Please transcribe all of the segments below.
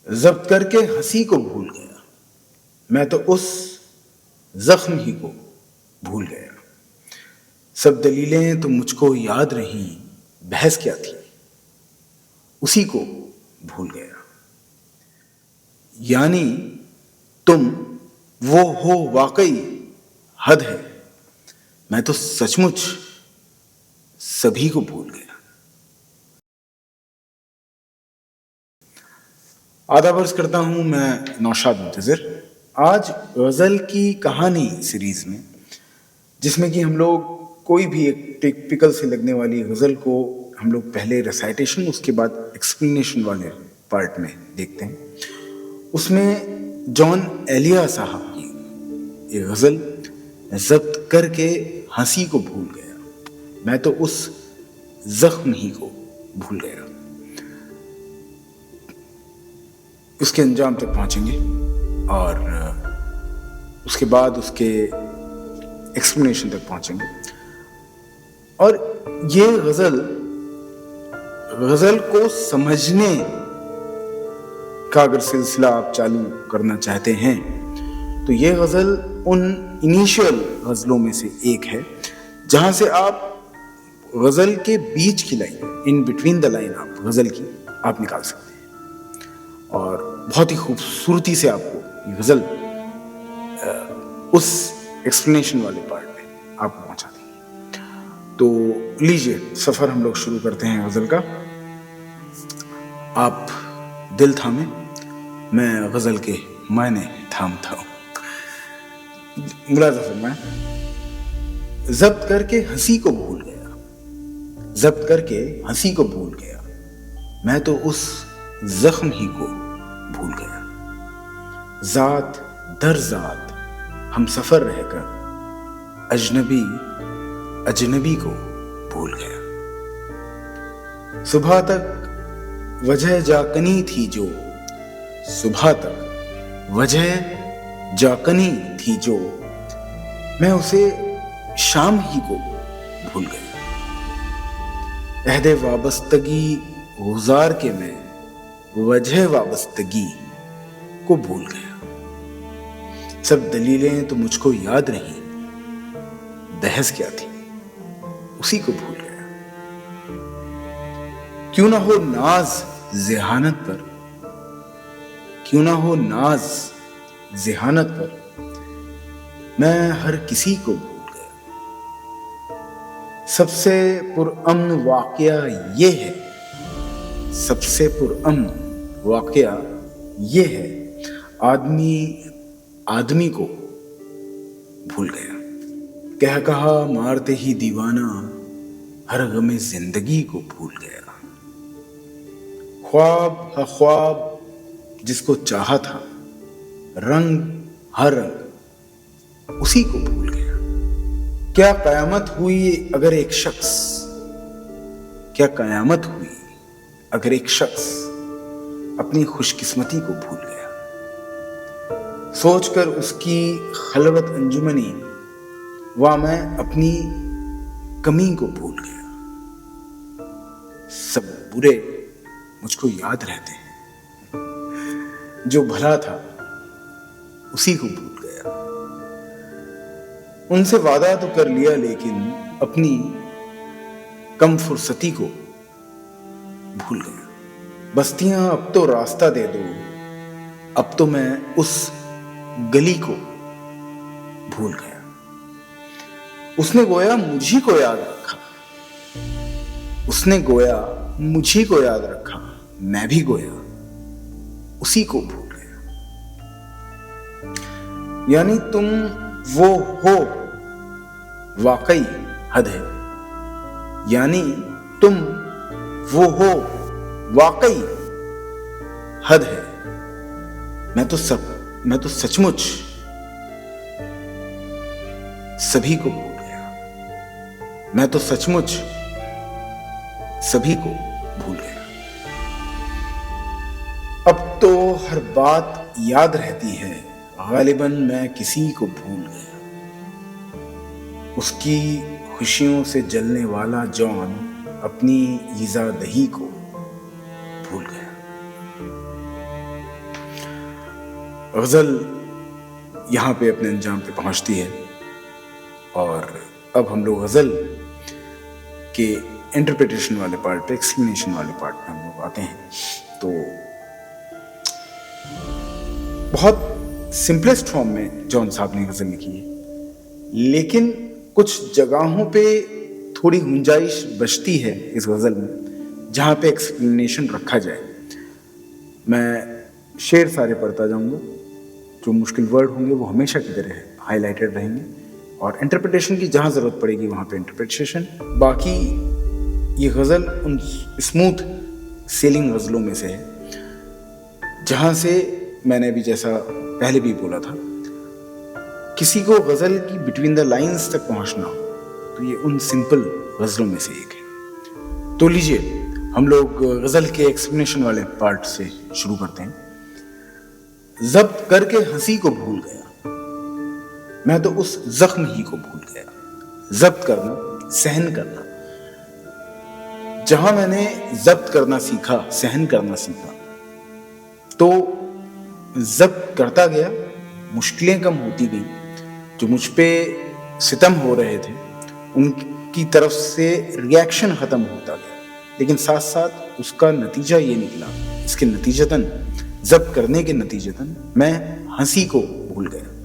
जब्त करके हंसी को भूल गया, मैं तो उस जख्म ही को भूल गया। सब दलीलें तो मुझको याद रहीं, बहस क्या थी उसी को भूल गया। यानी तुम वो हो वाकई, हद है, मैं तो सचमुच सभी को भूल गया। आदाब अर्ज करता हूं, मैं नौशाद मुंतज़िर। आज गज़ल की कहानी सीरीज में, जिसमें कि हम लोग कोई भी एक टिपिकल से लगने वाली गज़ल को हम लोग पहले रेसाइटेशन उसके बाद एक्सप्लेनेशन वाले पार्ट में देखते हैं, उसमें जॉन एलिया साहब की ये गज़ल जब्त करके हंसी को भूल गया, मैं तो उस जख्म ही को भूल गया। उसके अंजाम तक पहुंचेंगे और उसके बाद उसके एक्सप्लेनेशन तक पहुंचेंगे। और ये गज़ल को समझने का अगर सिलसिला आप चालू करना चाहते हैं तो ये गज़ल उन इनिशियल गज़लों में से एक है जहां से आप गज़ल के बीच की line, in between the line आप गज़ल की आप निकाल सकते हैं और बहुत ही खूबसूरती से आपको ये गज़ल उस एक्सप्लेनेशन वाले पार्ट में आपको पहुंचा देंगे। तो लीजिए, सफ़र हम लोग शुरू करते हैं गज़ल का। आप दिल थामे, मैं गज़ल के मायने थामता हूँ। मुलाज़ा फरमाएं। जब्त करके हंसी को भूल गया, जब्त करके हंसी को भूल गया, मैं तो उस जख्म ही को भूल गया। जात दर जात हम सफर रहकर अजनबी अजनबी को भूल गया। सुबह तक वजह जाकनी थी जो, सुबह तक वजह जाकनी थी जो, मैं उसे शाम ही को भूल गया। अहदे वाबस्तगी गुजार के मैं वजह वाबस्तगी को भूल गया। सब दलीलें तो मुझको याद रहीं, बहस क्या थी उसी को भूल गया। क्यों ना हो नाज ज़ेहानत पर, क्यों ना हो नाज ज़ेहानत पर, मैं हर किसी को भूल गया। सबसे पुरअमन वाक़या ये है, सबसे पुरअमन वाक़या ये है, आदमी आदमी को भूल गया। कह कहा मारते ही दीवाना हर गमे जिंदगी को भूल गया। ख्वाब हा ख्वाब जिसको चाहा था, रंग हर रंग उसी को भूल गया। क्या कयामत हुई अगर एक शख्स, क्या कयामत हुई अगर एक शख्स अपनी खुशकिस्मती को भूल गया। सोचकर उसकी खलवत अंजुमनी वा मैं अपनी कमी को भूल गया। सब बुरे मुझको याद रहते हैं, जो भला था उसी को भूल गया। उनसे वादा तो कर लिया लेकिन अपनी कम फुर्सती को भूल गया। बस्तियां अब तो रास्ता दे दो, अब तो मैं उस गली को भूल गया। उसने गोया मुझी को याद रखा, उसने गोया मुझी को याद रखा, मैं भी गोया उसी को भूल गया। यानी तुम वो हो वाकई, हद है, यानी तुम वो हो वाकई, हद है, मैं तो सचमुच सभी को भूल गया, मैं तो सचमुच सभी को भूल गया। अब तो हर बात याद रहती है, गालिबन मैं किसी को भूल गया। उसकी खुशियों से जलने वाला जॉन अपनी ईज़ा दही को भूल गया। गज़ल यहाँ पे अपने अंजाम पे पहुँचती है और अब हम लोग गज़ल के इंटरप्रिटेशन वाले पार्ट पे, एक्सप्लेनेशन वाले पार्ट पे हम लोग आते हैं। तो बहुत सिंपलेस्ट फॉर्म में जॉन साहब ने गज़ल लिखी है, लेकिन कुछ जगहों पे थोड़ी गुंजाइश बचती है इस गज़ल में जहाँ पे एक्सप्लेनेशन रखा जाए। मैं शेर सारे पढ़ता जाऊँगा, जो मुश्किल वर्ड होंगे वो हमेशा की तरह हाईलाइटेड रहेंगे और इंटरप्रिटेशन की जहाँ ज़रूरत पड़ेगी वहाँ पे इंटरप्रिटेशन। बाकी ये गज़ल उन स्मूथ सेलिंग गज़लों में से है जहाँ से मैंने भी, जैसा पहले भी बोला था, किसी को गज़ल की बिटवीन द लाइंस तक पहुँचना हो तो ये उन सिंपल गज़लों में से एक है। तो लीजिए हम लोग गज़ल के एक्सप्लेनेशन वाले पार्ट से शुरू करते हैं। ज़ब्त करके हंसी को भूल गया मैं तो उस जख्म ही को भूल गया। ज़ब्त करना, सहन करना, जहां मैंने ज़ब्त करना सीखा, सहन करना सीखा, तो ज़ब्त करता गया, मुश्किलें कम होती गई। जो मुझ पे सितम हो रहे थे उनकी तरफ से रिएक्शन ख़त्म होता गया, लेकिन साथ साथ उसका नतीजा ये निकला, इसके नतीजतन, ज़ब्त करने के नतीजतन मैं हंसी को भूल गया।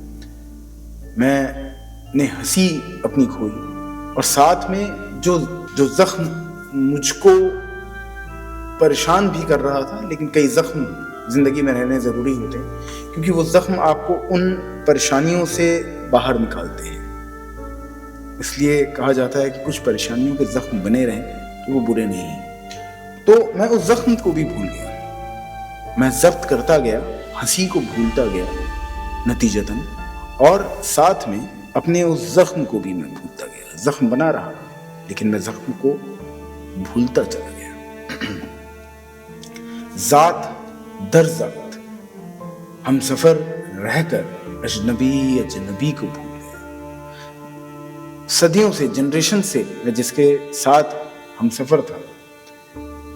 मैंने हंसी अपनी खोई और साथ में जो ज़ख्म मुझको परेशान भी कर रहा था, लेकिन कई ज़ख्म ज़िंदगी में रहने ज़रूरी होते हैं क्योंकि वो ज़ख्म आपको उन परेशानियों से बाहर निकालते हैं। इसलिए कहा जाता है कि कुछ परेशानियों के ज़ख्म बने रहें तो वो बुरे नहीं हैं। तो मैं उस ज़ख्म को भी भूल गया, मैं ज़ब्त करता गया, हंसी को भूलता गया नतीजतन, और साथ में अपने उस ज़ख्म को भी मैं भूलता गया। ज़ख्म बना रहा लेकिन मैं ज़ख्म को भूलता चला गया। ज़ात दर ज़ात हम सफ़र रहकर अजनबी अजनबी को भूल गया। सदियों से, जनरेशन से मैं जिसके साथ हम सफ़र था,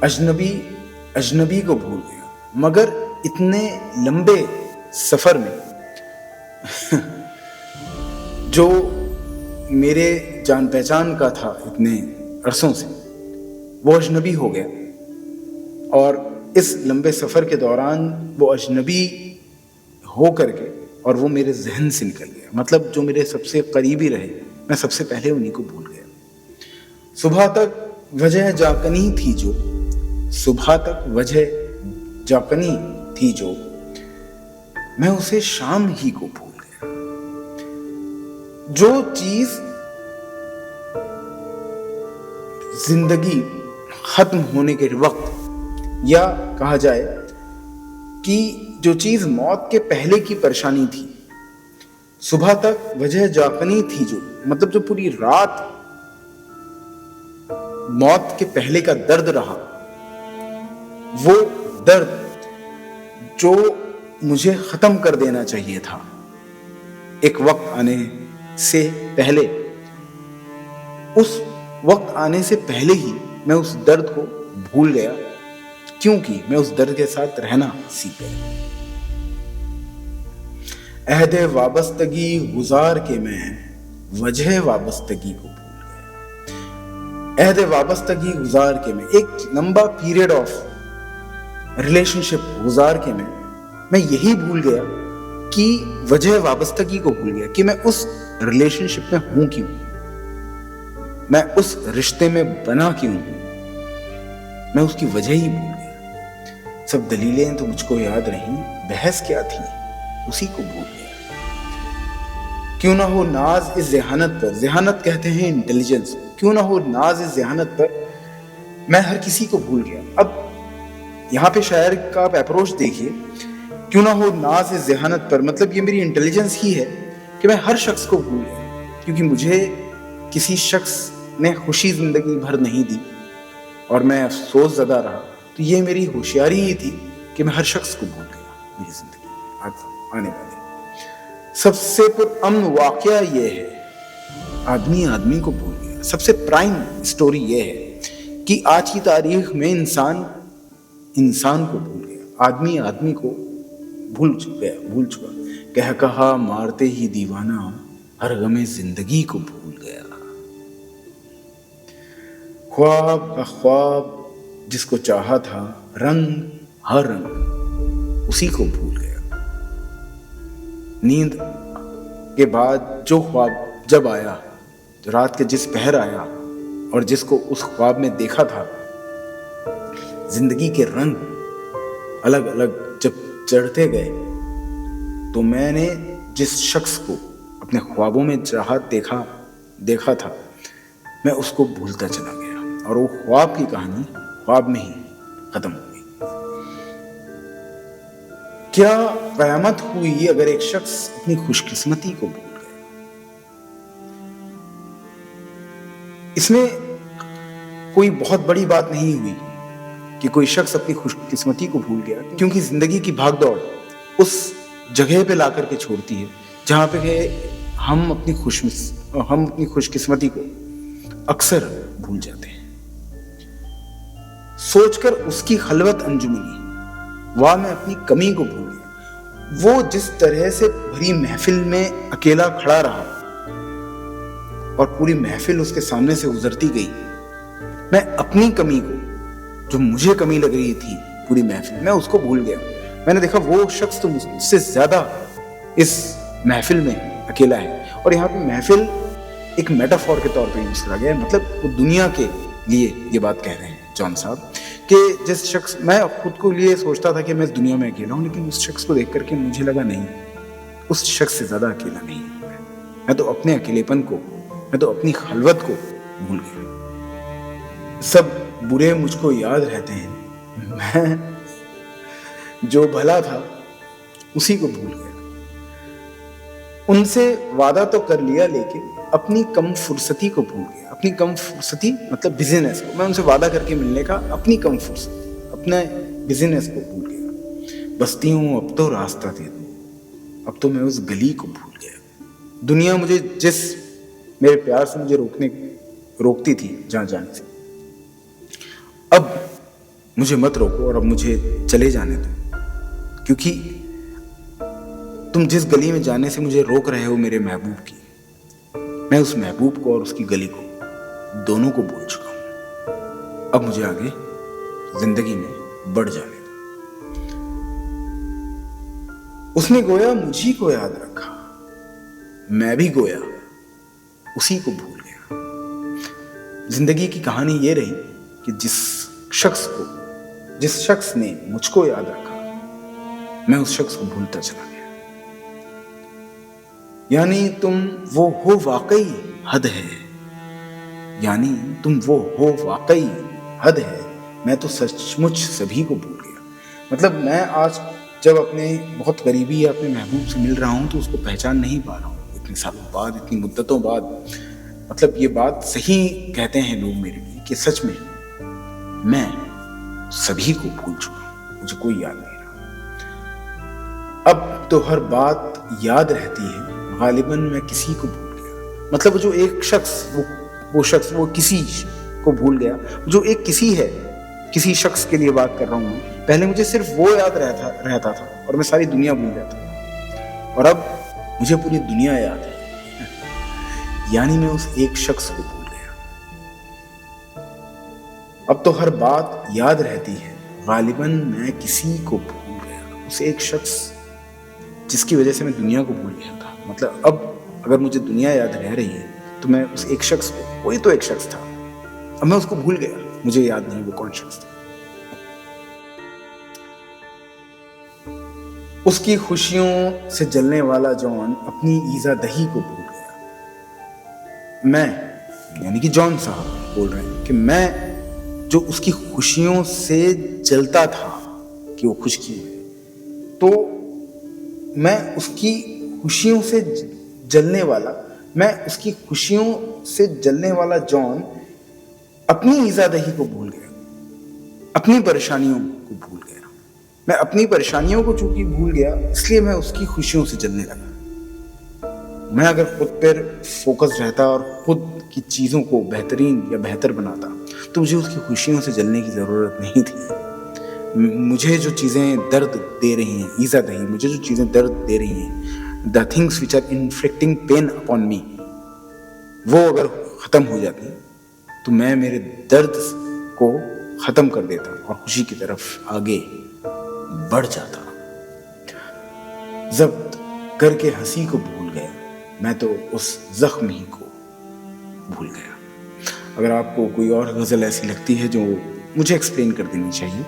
अजनबी अजनबी को भूल गया। मगर इतने लंबे सफ़र में जो मेरे जान पहचान का था इतने अरसों से, वो अजनबी हो गया और इस लंबे सफ़र के दौरान वो अजनबी हो करके और वो मेरे जहन से निकल गया। मतलब जो मेरे सबसे करीबी रहे, मैं सबसे पहले उन्हीं को भूल गया। सुबह तक वजह जाकनी थी जो, सुबह तक वजह जाकनी थी जो, मैं उसे शाम ही को भूल गया। जो चीज जिंदगी खत्म होने के वक्त, या कहा जाए कि जो चीज मौत के पहले की परेशानी थी, सुबह तक वजह जाकनी थी जो, मतलब जो पूरी रात मौत के पहले का दर्द रहा, वो दर्द जो मुझे खत्म कर देना चाहिए था एक वक्त आने से पहले, उस वक्त आने से पहले ही मैं उस दर्द को भूल गया, क्योंकि मैं उस दर्द के साथ रहना सीख गया। अहदे वाबस्तगी गुजार के मैं वजह वाबस्तगी को भूल गया। अहदे वाबस्तगी गुजार के मैं, एक लंबा पीरियड ऑफ रिलेशनशिप गुजार के मैं यही भूल गया कि वजह वाबस्तगी को भूल गया कि मैं उस रिलेशनशिप में हूं क्यों, मैं उस रिश्ते में बना क्यों हूं, मैं उसकी वजह ही भूल गया। सब दलीलें तो मुझको याद रहीं, बहस क्या थी उसी को भूल गया। क्यों ना हो नाज इस ज़हानत पर, ज़हानत कहते हैं इंटेलिजेंस, क्यों ना हो नाज इस ज़हानत पर, मैं हर किसी को भूल गया। अब यहाँ पे शायर का आप अप्रोच देखिए, क्यों ना हो नाज इस ज़हानत पर, मतलब ये मेरी इंटेलिजेंस ही है कि मैं हर शख्स को भूल गया, क्योंकि मुझे किसी शख्स ने खुशी जिंदगी भर नहीं दी और मैं अफसोस ज़दा रहा, तो ये मेरी होशियारी ही थी कि मैं हर शख्स को भूल गया मेरी जिंदगी आने वाले। सबसे पुरअमन वाक़या ये है, आदमी आदमी को भूल गया। सबसे प्राइम स्टोरी ये है कि आज की तारीख में इंसान इंसान को भूल गया, आदमी आदमी को भूल चुका। कह कहा मारते ही दीवाना हर गमे जिंदगी को भूल गया। ख्वाब का ख्वाब जिसको चाहा था, रंग हर रंग उसी को भूल गया। नींद के बाद जो ख्वाब जब आया, तो रात के जिस पहर आया और जिसको उस ख्वाब में देखा था, जिंदगी के रंग अलग अलग जब चढ़ते गए, तो मैंने जिस शख्स को अपने ख्वाबों में चाहा देखा था, मैं उसको भूलता चला गया और वो ख्वाब की कहानी ख्वाब में ही खत्म हो गई। क्या कयामत हुई अगर एक शख्स अपनी खुशकिस्मती को भूल गया? इसमें कोई बहुत बड़ी बात नहीं हुई कि कोई शख्स अपनी खुशकिस्मती को भूल गया, क्योंकि जिंदगी की भागदौड़ उस जगह पे लाकर के छोड़ती है जहां पे हम अपनी खुशकिस्मती को अक्सर भूल जाते हैं। सोचकर उसकी खलवत अंजुमनी, वाह मैं अपनी कमी को भूल गया। वो जिस तरह से भरी महफिल में अकेला खड़ा रहा और पूरी महफिल उसके सामने से गुजरती गई, मैं अपनी कमी को, जो मुझे कमी लग रही थी पूरी महफिल में, उसको भूल गया। मैंने देखा वो शख्स तो मुझसे ज्यादा इस महफिल में अकेला है। और यहाँ पे महफिल एक मेटाफोर के तौर पे यूज करा गया है, मतलब वो दुनिया के लिए ये बात कह रहे हैं जॉन साहब कि जिस शख्स, मैं खुद को लिए सोचता था कि मैं इस दुनिया में अकेला हूँ, लेकिन उस शख्स को देख करके मुझे लगा नहीं, उस शख्स से ज्यादा अकेला नहीं हूँ मैं तो अपने अकेलेपन को, मैं तो अपनी खलवत को भूल गया। सब बुरे मुझको याद रहते हैं, मैं जो भला था उसी को भूल गया। उनसे वादा तो कर लिया, लेकिन अपनी कम फुर्सती को भूल गया। अपनी कम फुर्सती मतलब बिजनेस को, मैं उनसे वादा करके मिलने का, अपनी कम फुर्सती, अपने बिजनेस को भूल गया। बसती हूँ अब तो रास्ता दे दो, अब तो मैं उस गली को भूल गया। दुनिया मुझे जिस मेरे प्यार से मुझे रोकती थी जहां जाने से, अब मुझे मत रोको और अब मुझे चले जाने दो, क्योंकि तुम जिस गली में जाने से मुझे रोक रहे हो मेरे महबूब की, मैं उस महबूब को और उसकी गली को, दोनों को भूल चुका हूं। अब मुझे आगे जिंदगी में बढ़ जाने दो। उसने गोया मुझी को याद रखा, मैं भी गोया उसी को भूल गया। जिंदगी की कहानी ये रही कि जिस शख्स ने मुझको याद रखा, मैं उस शख्स को भूलता चला गया। यानी तुम वो हो वाकई हद है, यानी तुम वो हो वाकई हद है, मैं तो सचमुच सभी को भूल गया। मतलब मैं आज जब अपने बहुत करीबी या अपने महबूब से मिल रहा हूं तो उसको पहचान नहीं पा रहा हूं, इतने सालों बाद, इतनी मुद्दतों बाद। मतलब ये बात सही कहते हैं लोग मेरे लिए कि सच में मैं सभी को भूल चुका हूं, मुझे कोई याद नहीं रहा। अब तो हर बात याद रहती है, गालिबन मैं किसी को भूल गया। मतलब जो एक शख्स, वो किसी को भूल गया, जो एक किसी है, किसी शख्स के लिए बात कर रहा हूं मैं। पहले मुझे सिर्फ वो याद रहता था और मैं सारी दुनिया भूल जाता था, और अब मुझे पूरी दुनिया याद है। यानी मैं उस एक शख्स को भूल गया। अब तो हर बात याद रहती है, गालिबन मैं किसी को भूल गया। उस एक शख्स जिसकी वजह से मैं दुनिया को भूल गया था। मतलब अब अगर मुझे दुनिया याद रह रही है तो मैं उस एक शख्स को, वही तो एक शख्स था, अब मैं उसको भूल गया, मुझे याद नहीं वो कौन शख्स था। उसकी खुशियों से जलने वाला जॉन अपनी ईजा दही को भूल गया। मैं, यानी कि जॉन साहब बोल रहे हैं कि मैं जो उसकी खुशियों से जलता था कि वो खुश की है, तो मैं उसकी खुशियों से जलने वाला जॉन अपनी ईज़ादही को भूल गया, अपनी परेशानियों को भूल गया। मैं अपनी परेशानियों को चूंकि भूल गया, इसलिए मैं उसकी खुशियों से जलने लगा। मैं अगर खुद पर फोकस रहता और खुद की चीज़ों को बेहतरीन या बेहतर बनाता तो मुझे उसकी खुशियों से जलने की ज़रूरत नहीं थी। मुझे जो चीज़ें दर्द दे रही हैं, ईज़ा दही, मुझे जो चीज़ें दर्द दे रही हैं, the things which are inflicting pain upon me, वो अगर ख़त्म हो जाती तो मैं मेरे दर्द को ख़त्म कर देता और खुशी की तरफ आगे बढ़ जाता। जब्त करके हंसी को भूल गया, मैं तो उस जख्म ही को भूल गया। अगर आपको कोई और गज़ल ऐसी लगती है जो मुझे एक्सप्लेन कर देनी चाहिए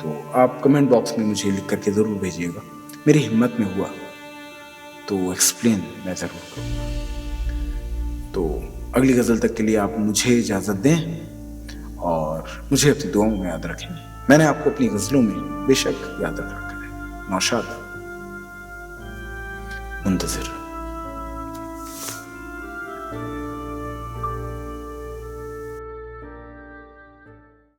तो आप कमेंट बॉक्स में मुझे लिख करके ज़रूर भेजिएगा। मेरी हिम्मत में हुआ तो एक्सप्लेन मैं ज़रूर करूँगा। तो अगली गज़ल तक के लिए आप मुझे इजाज़त दें और मुझे अपनी दुआओं में याद रखें। मैंने आपको अपनी गज़लों में बेशक याद रखा है। नौशाद मुंतज़िर।